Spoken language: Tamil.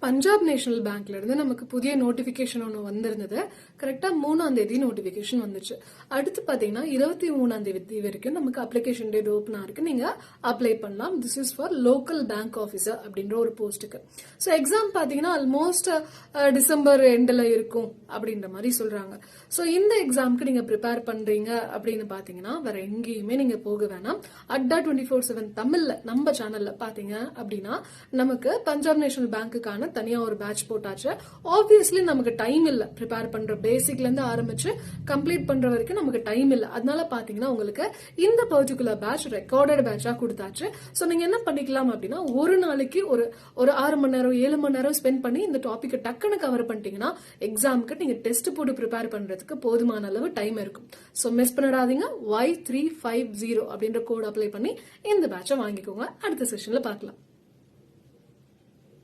பஞ்சாப் நேஷனல் பேங்க்ல இருந்து நமக்கு புதிய நோட்டிபிகேஷன் ஒன்று வந்திருந்தது. கரெக்டா 3ஆம் தேதி நோட்டிபிகேஷன் வந்துச்சு. அடுத்து பாத்தீங்கன்னா 23ஆம் தேதி வரைக்கும் நமக்கு அப்ளிகேஷன் டேட் ஓப்பனா இருக்கு. நீங்க அப்ளை பண்ணலாம். This is for local bank officer அப்படின்ற ஒரு போஸ்ட்டுக்கு. ஸோ எக்ஸாம் பாத்தீங்கன்னா ஆல்மோஸ்ட் டிசம்பர் எண்ட்ல இருக்கும் அப்படின்ற மாதிரி சொல்றாங்க. ஸோ இந்த எக்ஸாமுக்கு நீங்க ப்ரிப்பேர் பண்றீங்க அப்படின்னு பாத்தீங்கன்னா வேற எங்கேயுமே நீங்க போக வேணாம். அட்டா 24/7 தமிழ்ல நம்ம சேனல்ல பாத்தீங்க அப்படின்னா நமக்கு பஞ்சாப் நேஷனல் பேங்க்குக்கான தனியா ஒரு பேட்ச் போட்டாச்சு. ஆப்வியஸ்லி நமக்கு டைம் இல்ல. ப்ரிப்பேர் பண்ற பேசிக்ல இருந்து ஆரம்பிச்சு கம்ப்ளீட் பண்ற வரைக்கும் நமக்கு டைம் இல்ல. அதனால பாத்தீங்கன்னா உங்களுக்கு இந்த பர்டிகுலர் பேட்ச் ரெக்கார்டட் பேட்சா கொடுத்தாச்சு. சோ நீங்க என்ன பண்ணிக்கலாம் அப்படின்னா ஒரு நாளைக்கு ஒரு 6 மணி நேரம் 7 மணி நேரம் ஸ்பெண்ட் பண்ணி இந்த டாபிக் டக்குன்னு கவர் பண்ணிட்டீங்கன்னா எக்ஸாமுக்கு நீங்க டெஸ்ட் போட்டு ப்ரிப்பேர் பண்றதுக்கு போதுமான அளவு டைம் இருக்கும். சோ மிஸ் பண்ணிடாதீங்க. Y350 அப்படின்ற கோட் அப்ளை பண்ணி இந்த பேட்சை வாங்கிக்கோங்க. அடுத்த செஷன்ல பார்க்கலாம்.